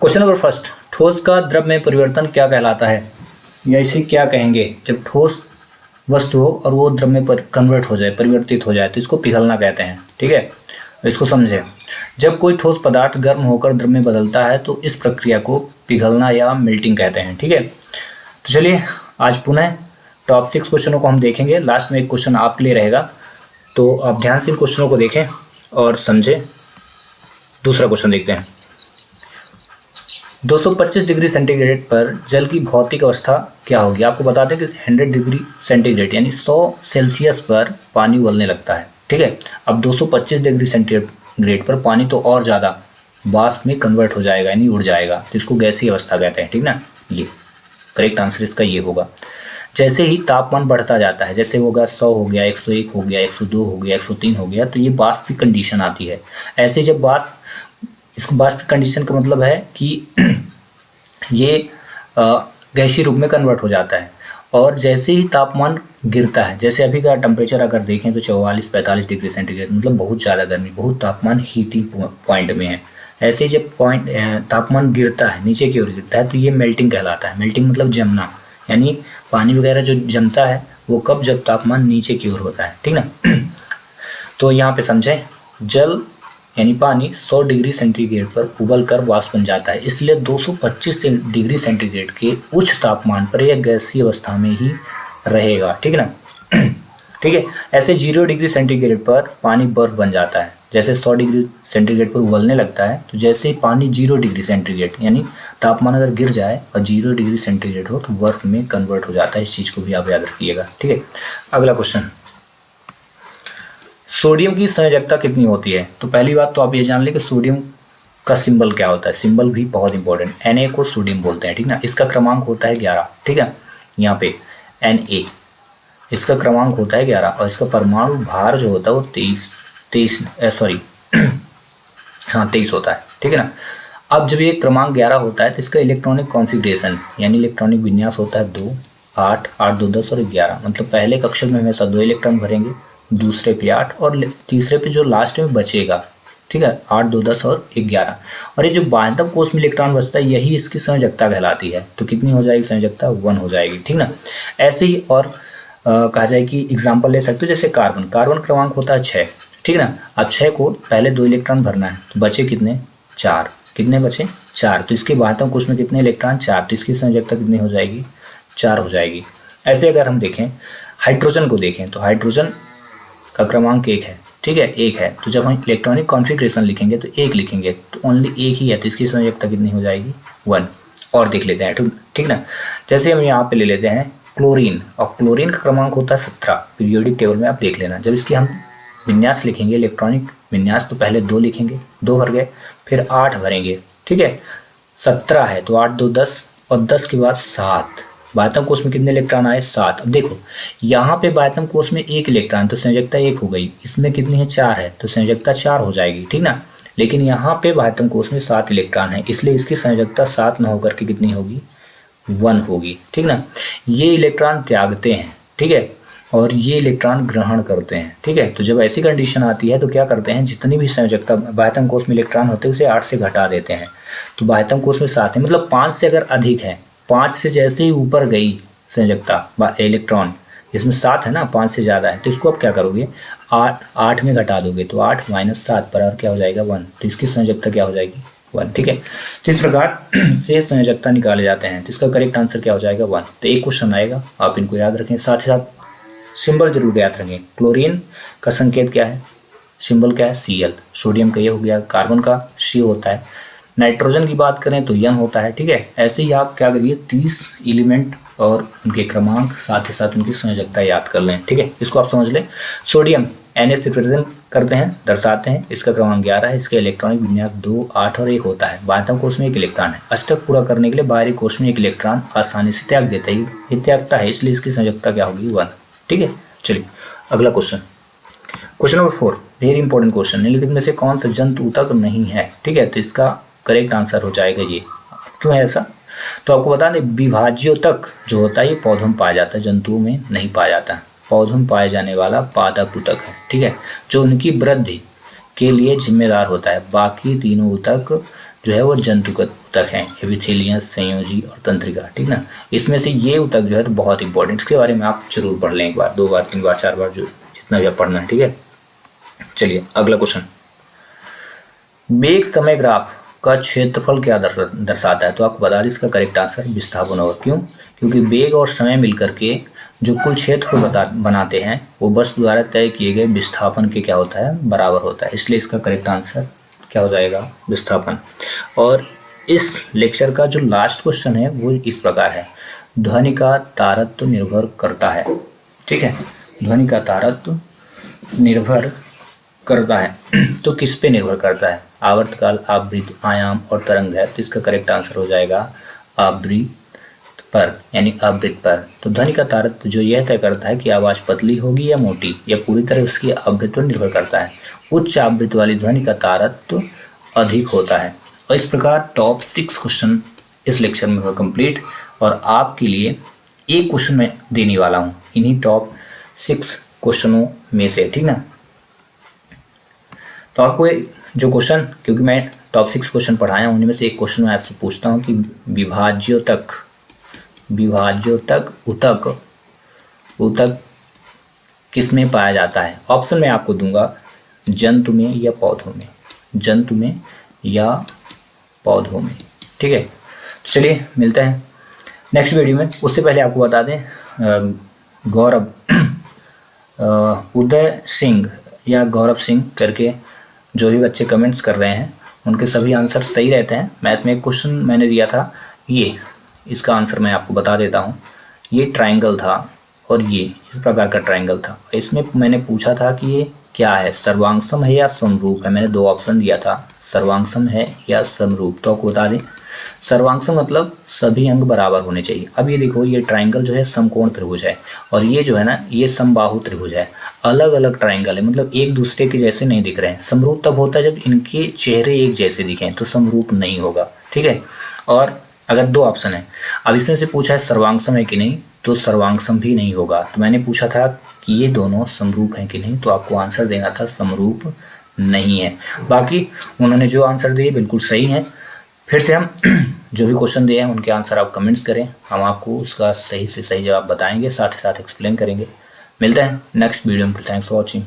Question number first, ठोस का द्रव में परिवर्तन क्या कहलाता है, या इसे क्या कहेंगे? जब ठोस वस्तु हो और वो द्रव में कन्वर्ट हो जाए, परिवर्तित हो जाए, तो इसको पिघलना कहते हैं। ठीक है, इसको समझें। जब कोई ठोस पदार्थ गर्म होकर द्रव में बदलता है तो इस प्रक्रिया को पिघलना या मेल्टिंग कहते हैं। ठीक है, तो चलिए आज पुनः टॉप 6 क्वेश्चनों को हम देखेंगे। लास्ट में एक क्वेश्चन आपके लिए रहेगा, तो आप ध्यान से इन क्वेश्चनों को देखें और समझें। दूसरा क्वेश्चन देखते हैं। 225 डिग्री सेंटीग्रेड पर जल की भौतिक अवस्था क्या होगी? आपको बता दें कि 100 डिग्री सेंटीग्रेड यानी 100 सेल्सियस पर पानी उबलने लगता है। ठीक है, अब 225 डिग्री सेंटीग्रेड पर पानी तो और ज़्यादा वाष्प में कन्वर्ट हो जाएगा यानी उड़ जाएगा, तो इसको गैसीय अवस्था कहते हैं। ठीक ना, ये करेक्ट आंसर इसका ये होगा। जैसे ही तापमान बढ़ता जाता है, जैसे होगा 100 हो गया, 101 हो गया, 102 हो गया, 103 हो गया, तो ये वाष्प की कंडीशन आती है। ऐसे जब वाष्प, इसको वाष्प कंडीशन का मतलब है कि ये गैसीय रूप में कन्वर्ट हो जाता है। और जैसे ही तापमान गिरता है, जैसे अभी का टेम्परेचर अगर देखें तो 44-45 डिग्री सेंटीग्रेड, मतलब बहुत ज़्यादा गर्मी, बहुत तापमान हीटिंग पॉइंट में है। ऐसे ही जब तापमान गिरता है, नीचे की ओर गिरता है, तो ये मेल्टिंग कहलाता है। मेल्टिंग मतलब जमना, यानी पानी वगैरह जो जमता है वो कब, जब तापमान नीचे की ओर होता है। ठीक ना, तो यहाँ पे समझें, जल यानी पानी 100 डिग्री सेंटीग्रेड पर उबल कर वाष्प बन जाता है, इसलिए 225 डिग्री सेंटीग्रेड के उच्च तापमान पर यह गैसीय अवस्था में ही रहेगा। ठीक है ना। ठीक है, ऐसे 0 डिग्री सेंटीग्रेड पर पानी बर्फ बन जाता है। जैसे 100 डिग्री सेंटीग्रेड पर उबलने लगता है, तो जैसे ही पानी 0 डिग्री सेंटीग्रेड यानी तापमान अगर गिर जाए और 0 डिग्री सेंटीग्रेड हो तो बर्फ में कन्वर्ट हो जाता है। इस चीज़ को भी आप याद रखिएगा। ठीक है, अगला क्वेश्चन, सोडियम की संयोजकता कितनी होती है? तो पहली बात तो आप ये जान लें कि सोडियम का सिंबल क्या होता है। सिंबल भी बहुत इंपॉर्टेंट, Na को सोडियम बोलते हैं। ठीक ना, इसका क्रमांक होता है 11। ठीक है, यहाँ पे Na इसका क्रमांक होता है 11 और इसका परमाणु भार जो होता है वो 23 होता है। ठीक है ना। अब जब ये क्रमांक 11 होता है तो इसका इलेक्ट्रॉनिक कॉन्फ़िगरेशन यानी इलेक्ट्रॉनिक विन्यास होता है 2, 8, 8, 2, 10 और 11। मतलब पहले कक्षक में हमेशा 2 इलेक्ट्रॉन भरेंगे, दूसरे पे 8 और तीसरे पे जो लास्ट में बचेगा, ठीक है, 8, 2, 10 और 11। और ये जो बाह्यतम कोष में इलेक्ट्रॉन बचता है यही इसकी संयोजकता कहलाती है। तो कितनी हो जाएगी संयोजकता? 1 हो जाएगी। ठीक ना। ऐसे ही और कहा जाए कि एग्जाम्पल ले सकते हो, जैसे कार्बन क्रमांक होता है 6। ठीक ना। अब 6 को पहले 2 इलेक्ट्रॉन भरना है तो बचे कितने? 4। कितने बचे? 4। तो इसके बाह्यतम कोष में कितने इलेक्ट्रॉन? 4। तो इसकी संयोजकता कितनी हो जाएगी? 4 हो जाएगी। ऐसे अगर हम देखें हाइड्रोजन को देखें तो हाइड्रोजन का क्रमांक 1 है। ठीक है, 1 है। तो जब हम इलेक्ट्रॉनिक कॉन्फ़िगरेशन लिखेंगे तो 1 लिखेंगे, तो ओनली 1 ही है, तो इसकी संयोजकता कितनी हो जाएगी? 1। और देख लेते हैं, ठीक ना। जैसे हम यहाँ पे ले लेते हैं क्लोरीन, और क्लोरीन का क्रमांक होता है 17। पीरियोडिक टेबल में आप देख लेना, जब इसकी हम विन्यास लिखेंगे, इलेक्ट्रॉनिक विन्यास, तो पहले 2 लिखेंगे, 2 भर गए, फिर 8 भरेंगे। ठीक है, 17 है तो 8, 2, 10 और 10 के बाद 7। बाह्यतम कोष में कितने इलेक्ट्रॉन आए? 7। अब देखो यहाँ पे बाह्यतम कोष में 1 इलेक्ट्रॉन, तो संयोजकता 1 हो गई। इसमें कितनी है? 4 है, तो संयोजकता 4 हो जाएगी। ठीक ना। लेकिन यहाँ पे बाह्यतम कोष में 7 इलेक्ट्रॉन है, इसलिए इसकी संयोजकता 7 न होकर के कितनी होगी? 1 होगी। ठीक ना। ये इलेक्ट्रॉन त्यागते हैं, ठीक है, और ये इलेक्ट्रॉन ग्रहण करते हैं। ठीक है, तो जब ऐसी कंडीशन आती है तो क्या करते हैं, जितनी भी संयोजकता बाह्यतम कोष में इलेक्ट्रॉन होते हैं उसे 8 से घटा देते हैं। तो बाह्यतम कोष में 7 है, मतलब 5 से अगर अधिक है, 5 से जैसे ही ऊपर गई संयोजकता इलेक्ट्रॉन, इसमें 7 है ना, 5 से ज़्यादा है, तो इसको आप क्या करोगे? 8 में घटा दोगे, तो 8 - 7 पर क्या हो जाएगा? 1। तो इसकी संयोजकता क्या हो जाएगी? 1। ठीक है, तो इस प्रकार से संयोजकता निकाले जाते हैं। तो इसका करेक्ट आंसर क्या हो जाएगा? 1। तो एक क्वेश्चन आएगा, आप इनको याद रखें, साथ ही साथ सिंबल जरूर याद रखें। क्लोरीन का संकेत क्या है? सिंबल क्या है? Cl। सोडियम का ये हो गया, कार्बन का C होता है, नाइट्रोजन की बात करें तो N होता है। ठीक है, ऐसे ही आप क्या करिए, 30 एलिमेंट और उनके क्रमांक, साथ ही साथ उनकी संयोजकता याद कर लें। ठीक है, इसको आप समझ लें। सोडियम Na से रिप्रेजेंट करते हैं, दर्शाते हैं, इसका क्रमांक 11 है, इसका इलेक्ट्रॉनिक विन्यास 2, 8 और 1 होता है। बाह्यतम कोष में 1 इलेक्ट्रॉन है, अष्टक पूरा करने के लिए बाहरी कोष में 1 इलेक्ट्रॉन आसानी से त्याग देता है, ये त्यागता है, इसलिए इसकी संयोजकता क्या होगी? 1। ठीक है, चलिए अगला question, question number 4, very important question. निम्नलिखित में से कौन सा जंतु ऊतक नहीं है? ठीक है, तो इसका करेक्ट आंसर हो जाएगा ये। क्यों है ऐसा? तो आपको बता दें, विभाज्योतक जो होता है ये पौधों में पाया जाता है, जंतुओं में नहीं पाया जाता। पौधों में पाए जाने वाला पादप ऊतक है। ठीक है, जो उनकी वृद्धि के लिए जिम्मेदार होता है। बाकी तीनों ऊतक जो है वो जंतुगत ऊतक हैं, एपिथेलियस, संयोजी और तंत्रिका, ठीक ना। इसमें से ये ऊतक जो है तो बहुत इंपॉर्टेंट, इसके बारे में आप जरूर पढ़ लें, एक बार, 2 बार, 3 बार, 4 बार, जो जितना भी आप पढ़ना है, ठीक है। चलिए अगला क्वेश्चन, वेग समय ग्राफ का क्षेत्रफल क्या दर्शाता है? तो आपको बता दें इसका करेक्ट आंसर विस्थापन होगा। क्यों? क्योंकि वेग और समय मिलकर के जो कुल क्षेत्र बनाते हैं वो वस्तु द्वारा तय किए गए विस्थापन के क्या होता है, बराबर होता है। इसलिए इसका करेक्ट आंसर क्या हो जाएगा, विस्थापन। और इस लेक्चर का जो लास्ट क्वेश्चन है वो इस प्रकार है, ध्वनि का तारत्व निर्भर करता है, ठीक है। ध्वनि का तारत्व निर्भर करता है तो किस पे निर्भर करता है? आवर्तकाल, आवृत्ति, आयाम और तरंग है। तो इसका करेक्ट आंसर हो जाएगा आवृत्ति पर, यानी आवृत्ति पर। तो ध्वनि का तारत्व जो यह तय करता है कि आवाज पतली होगी या मोटी, या पूरी तरह उसकी आवृत्ति पर निर्भर करता है। उच्च आवृत्ति वाली ध्वनि का तारत्व अधिक होता है। और इस प्रकार टॉप 6 क्वेश्चन इस लेक्चर में हुआ कंप्लीट। और आपके लिए एक क्वेश्चन मैं देने वाला हूँ इन्हीं टॉप 6 क्वेश्चनों में से, ठीक ना। तो आपको जो क्वेश्चन, क्योंकि मैं टॉप 6 क्वेश्चन पढ़ाया हूँ, उनमें से एक क्वेश्चन मैं आपसे पूछता हूँ कि विभाज्योतक ऊतक किस में पाया जाता है? ऑप्शन मैं आपको दूंगा, जंतु में या पौधों में, जंतु में या पौधों में, ठीक है। चलिए मिलते हैं नेक्स्ट वीडियो में। उससे पहले आपको बता दें, उदय सिंह या गौरव सिंह करके जो भी बच्चे कमेंट्स कर रहे हैं उनके सभी आंसर सही रहते हैं। मैथ में एक क्वेश्चन मैंने दिया था, ये इसका आंसर मैं आपको बता देता हूँ। ये ट्रायंगल था और ये इस प्रकार का ट्रायंगल था। इसमें मैंने पूछा था कि ये क्या है, सर्वांगसम है या समरूप है। मैंने 2 ऑप्शन दिया था, सर्वांगसम है या समरूप। तो आपको बता दें, सर्वांगसम मतलब सभी अंग बराबर होने चाहिए। अब ये देखो, ये ट्रायंगल जो है समकोण त्रिभुज है और ये जो है ना ये समबाहु त्रिभुज है। अलग अलग ट्रायंगल है, मतलब एक दूसरे के जैसे नहीं दिख रहे हैं। समरूप तब होता है जब इनके चेहरे एक जैसे दिखें, तो समरूप नहीं होगा, ठीक है। और अगर 2 ऑप्शन है, अब इसमें से पूछा है सर्वांगसम है कि नहीं, तो सर्वांगसम भी नहीं होगा। तो मैंने पूछा था कि ये दोनों समरूप हैं कि नहीं, तो आपको आंसर देना था समरूप नहीं है। बाकी उन्होंने जो आंसर दिए बिल्कुल सही है। फिर से हम जो भी क्वेश्चन दिए हैं उनके आंसर आप कमेंट्स करें, हम आपको उसका सही से सही जवाब बताएंगे, साथ ही साथ एक्सप्लेन करेंगे। मिलते हैं नेक्स्ट वीडियो में। Thanks for watching.